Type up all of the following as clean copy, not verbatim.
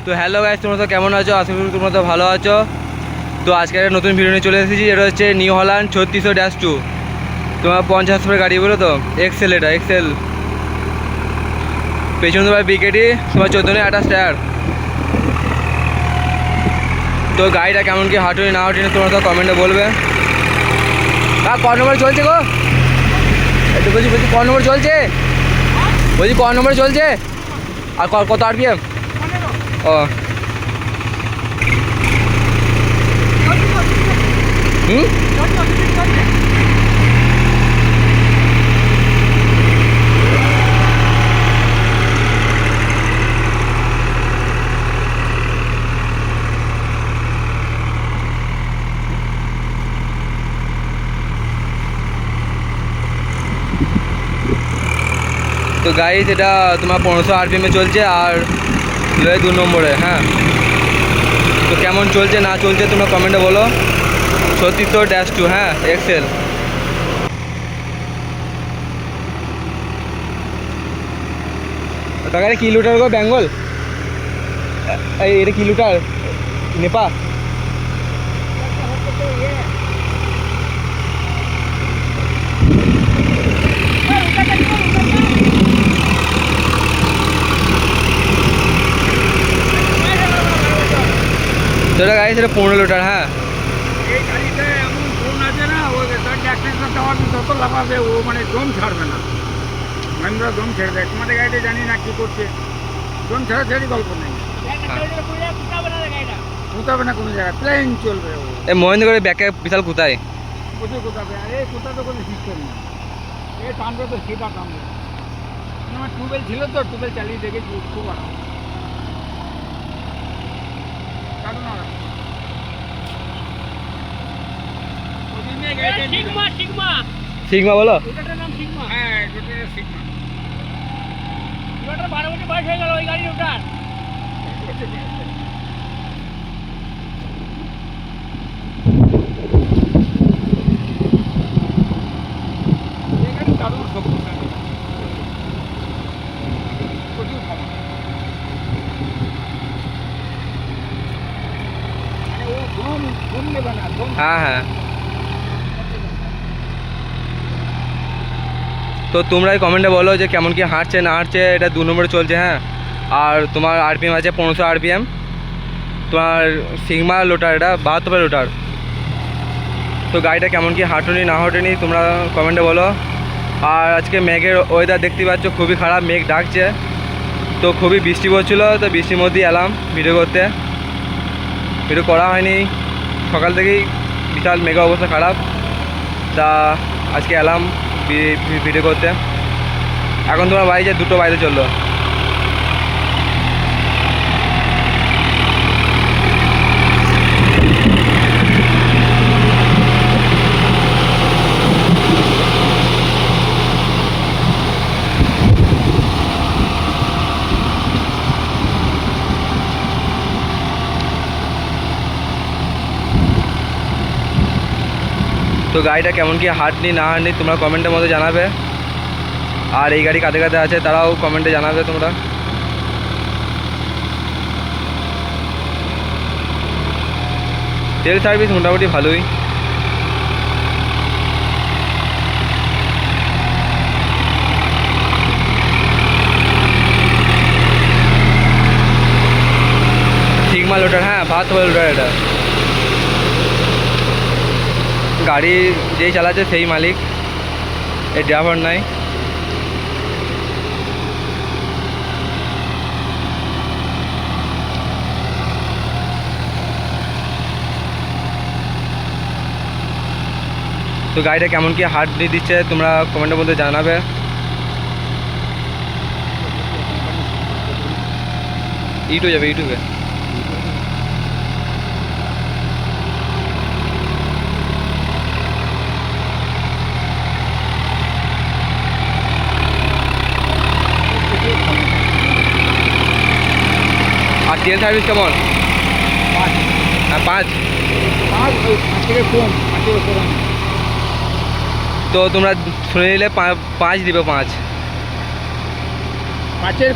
তো hello guys, তোমরা তো কেমন আছো? আশা করি তোমরা তো ভালো আছো। তো আজকে একটা নতুন ভিডিও নিয়ে চলে এসেছি। এটা হচ্ছে নিউ হল্যান্ড 3600-2 তোমার 50 করে গাড়ি, বলো তো এক্সেল, এটা এক্সেল। পেছনে তোমার বিকেটি, তোমার 14-28 টায়ার। তো গাড়িটা কেমন কি হাঁটুনি না হাঁটুনি তোমরা তো কমেন্টে বলবে। ক নম্বরে চলছে গো? একটু বলছি ক নম্বর চলছে, বলছি ক নম্বরে চলছে আর কত আরপিএম? ও হুম, তো গাইস এটা তোমার 1500 আরপিএমে চলছে আর 2 নম্বরে। হ্যাঁ, তো কেমন চলছে না চলছে তোমরা কমেন্টে বলো। 3600-2, হ্যাঁ এক্সেল। কাকারে কিলোটার গো বেঙ্গল, এটা কিলোটার নেপা। তো এটা গাড়ি সেটা 15 লিটার। হ্যাঁ, এই গাড়িতে এমন ফোন আছে না, ও তার ট্যাক্সিটা দেওয়ার যত লাফাবে ও মানে দম ছাড়বে না। মহেন্দ্র দম ছেড়ে দেয়। তোমাদের গাড়িতে জানি না কী করছে, দম ছাড়া ছেড়ে গল্প নেই। কোথাবে না কোনো জায়গায়, প্লেন চলবে ও। এই মহেন্দ্র করে ব্যাকে বিশাল কোথায়। কোথায় কোথাবে, আর এই কোথা তো কোনো সিস্টেম নেই। এ টানবে তো সেটা টানবে। আমার টুবেল ছিল তো, টুবেল চালিয়ে দেখেছি, খুব আরাম। কারণ আর সিগমা বলো। এটার নাম সিগমা। হ্যাঁ, এটার সিগমা। এটার 12 বছর বয়স হয়ে গেল ওই গাড়ি ওটার। এই গাড়ি দারুণ শক্তি, প্রচুর ক্ষমতা। মানে ও ঘুম নেবে না, ঘুম। হ্যাঁ হ্যাঁ, তো তোমরাই কমেন্টে বলো যে কেমন কি হাঁটছে না হাঁটছে। এটা 2 নম্বরে চলছে। হ্যাঁ, আর তোমার আরপিএম আছে 1500 আরপিএম। তোমার সিগমা লোটার, এটা 72 লোটার। তো গাড়িটা কেমন কি হাঁটুনি না হাঁটুনি তোমরা কমেন্টে বলো। আর আজকে মেঘের ওয়েদার দেখতে পাচ্ছ, খুবই খারাপ, মেঘ ডাকছে। তো খুবই বৃষ্টি পড়ছিলো, তো বৃষ্টির মধ্যেই এলাম ভিডিও করতে। ভিডিও করা হয়নি সকাল থেকেই, বিশাল মেঘা অবস্থা খারাপ। তা আজকে এলাম ভিডিও করতে। এখন তোমার বাড়ি যে 2টো বাইরে চললো। তো গাড়িটা কেমন কি হাঁটনি না হাঁটনি তোমরা কমেন্টের মধ্যে জানাবে। আর এই গাড়ি কাদের কাছে আছে তারাও কমেন্টে জানাবে তোমরা। তেল সার্ভিস মোটামুটি ভালোই। সিগমা লোটার, হ্যাঁ 72 লোটার। এটা গাড়ি যেই চালাচ্ছে সেই মালিক, এই ড্রাইভার নাই। তো গাড়িটা কেমন কি হার্ট দিচ্ছে তোমরা কমেন্টের মধ্যে জানাবে। ইউটিউবে যাবে, ইউটিউবে। আর তেল সার্ভিস কেমন? 5। হ্যাঁ 5। 5 থেকে কম, 5 থেকে কম। তো তোমরা শুনে নিলে 5 দিবে, 5। 5-এর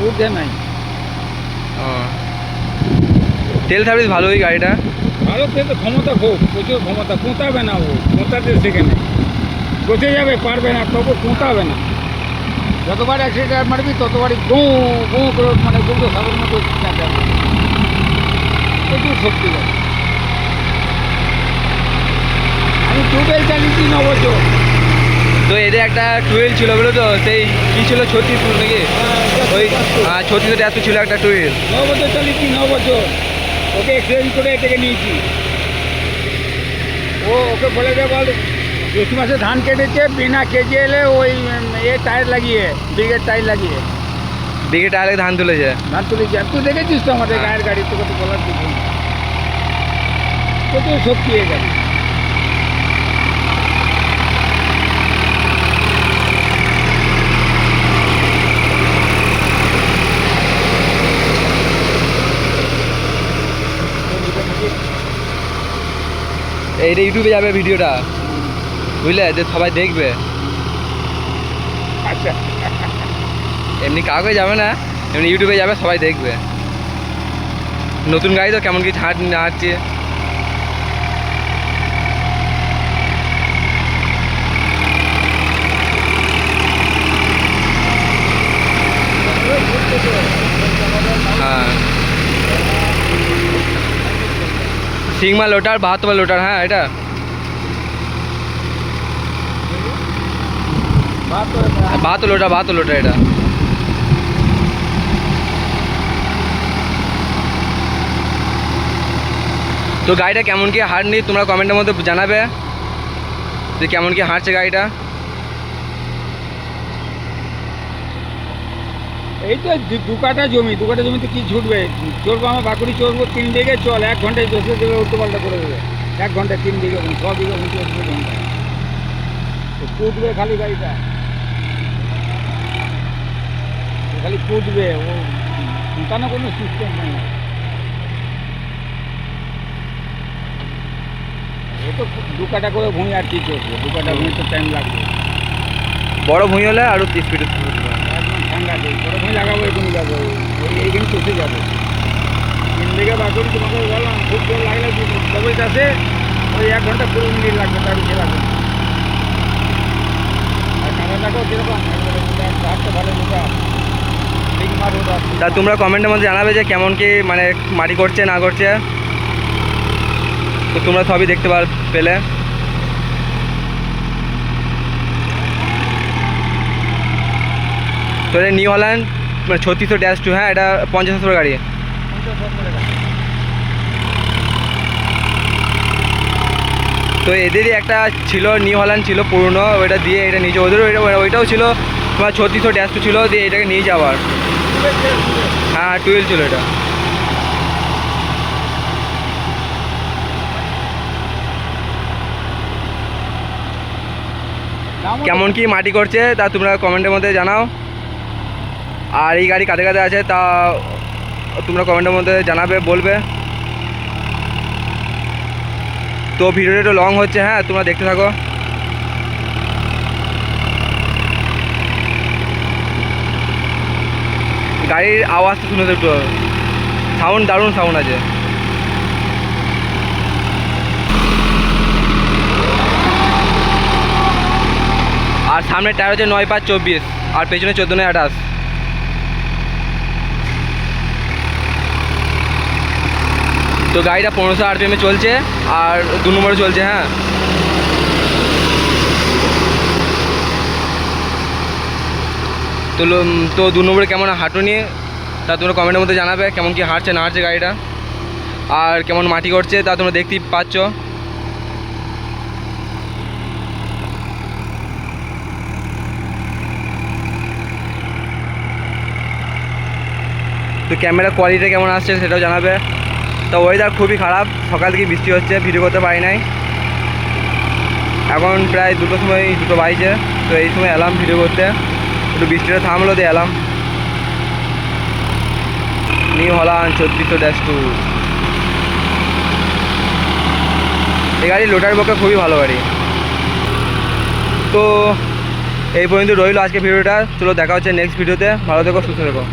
ঊর্ধ্বে নাই। ও তেল সার্ভিস ভালোই গাড়িটা। ভালো কিন্তু ক্ষমতা খুব, প্রচুর ক্ষমতা, কোঁতাবে না ও, কোঁতাতে সেখানে বসে যাবে, পারবে না, তবু কোঁতাবে না। যতবার অ্যাক্সিডেন্ট মারবি ততবারই গো গো করে মানে দুটো সাবের মতো চেঁচাবে। প্রচুর শক্তি দেয়। আমি টোটাল চালিয়েছি 9 বছর। তো এদের একটা টুয়েল ছিল বলো তো, সেই কী ছিল 36 নাকি, ওই 36 ছিল একটা টুয়েল। 9 বছর চালিয়েছি, 9 বছর। ওকে এক্সচেঞ্জ করে এটাকে নিয়েছি। ওকে বলে দে বল, জ্যৈষ্ঠ মাসে ধান কেটেছে, বিনা কেজে এলে ওই টায়ার লাগিয়ে, ব্রিগেড টায়ার লাগিয়ে দিকে টায়ারে ধান তুলেছে। ধান তুলেছি। আর তুই দেখেছিস তো আমাদের গায়ের গাড়ি, তোকে তো বলার কিছু নেই। প্রচুর শক্তি হয়ে গেল। এইটা ইউটিউবে যাবে ভিডিওটা, বুঝলে, যে সবাই দেখবে। আচ্ছা, এমনি কাউকে যাবে না, এমনি ইউটিউবে যাবে, সবাই দেখবে। নতুন গাড়ি তো কেমন কি হাঁটছে। হ্যাঁ, সিগমা লোটার 72 লোটার। হ্যাঁ, এটা 72 লোটার এটা। তো গাড়িটা কেমন কি হাঁটনি তোমরা কমেন্টের মধ্যে জানাবে, যে কেমন কি হাঁটছে গাড়িটা। এই তো 2 কাঠা জমি, 2 কাঠা জমিতে কি ছুটবে? চলবো আমার বাকুড়ি, চলবো 3 বিঘে, চল 1 ঘন্টায় বসে দেবে, উল্টো পাল্টা করে দেবে। 1 ঘন্টায় 3 বিঘে, 6 বিঘে উল্টো ঘন্টায় কুটবে খালি গাড়িটা, খালি কুটবে। ও উঠানো কোনো সিস্টেম নেই। এই তো 2 কাঠা করে ভূমি, আর কি চলবে? 2 কাঠা ভূমি তো টাইম লাগবে। বড় ভুঁই হলে আরও স্পিডে। একদম ঠান্ডা দেয়, বড় ভূমি লাগাবো, এখানে যাবো, এইখানে চষে যাবো। 3 বিঘে বাকুড়ি তোমাকে বললাম, খুব জোর লাগলে ডবল চাষে ওই 1 ঘন্টা 20 মিনিট লাগবে, তার বেশি লাগবে না। আর কাঁটাটাকেও কীরকম হাঁটতে ভালো লোকা, ঠিক মার ওটা। তা তোমরা কমেন্টের মধ্যে জানাবে যে কেমন কি মানে মাটি করছে না করছে, তো তোমরা সবই দেখতে পেলে। তো এটা নিউ হল্যান্ড 3600-2। হ্যাঁ, এটা 50,000 গাড়ি। তো এদেরই একটা ছিল, নিউ হল্যান্ড ছিল পুরনো, ওইটা দিয়ে এটা নিচে, ওদেরও ওইটাও ছিল তোমার 3600-2 ছিল, দিয়ে এটাকে নিয়ে যাওয়ার। হ্যাঁ, 12 ছিল এটা। কেমন কি মাটি করছে তা তোমরা কমেন্টের মধ্যে জানাও। আর এই গাড়ি কাদের কাদের আছে তা তোমরা কমেন্টের মধ্যে জানাবে, বলবে। তো ভিডিওটা একটু লং হচ্ছে, হ্যাঁ, তোমরা দেখতে থাকো। গাড়ির আওয়াজটা শুনে একটু, সাউন্ড দারুণ সাউন্ড আছে। আর সামনের টায়ার হচ্ছে 9/5-24, আর পেছনে 14/28। তো গাড়িটা 1500 RPM চলছে, আর 2 নম্বরে চলছে। হ্যাঁ, তো 2 নম্বরে কেমন হাঁটুনি তা তোমরা কমেন্টের মধ্যে জানাবে, কেমন কি হাঁটছে না হাঁটছে গাড়িটা, আর কেমন মাটি করছে তা তোমরা দেখতেই পাচ্ছ। তো ক্যামেরা কোয়ালিটি কেমন আসছে সেটাও জানাবে। তো ওয়েদার খুবই খারাপ, সকাল থেকে বৃষ্টি হচ্ছে, ভিডিও করতে পারি নাই। এখন প্রায় 2টোর সময়, 2টো বাজছে। তো এই সময় এলাম ভিডিও করতে, একটু বৃষ্টিটা থামলো দিয়ে এলাম। New Holland 3600-2। এই গাড়ি লোটার পক্ষে খুবই ভালো গাড়ি। তো এই পর্যন্ত রইলো আজকে ভিডিওটা। চলো দেখা হচ্ছে নেক্সট ভিডিওতে। ভালো থেকো, সুস্থ থেকো।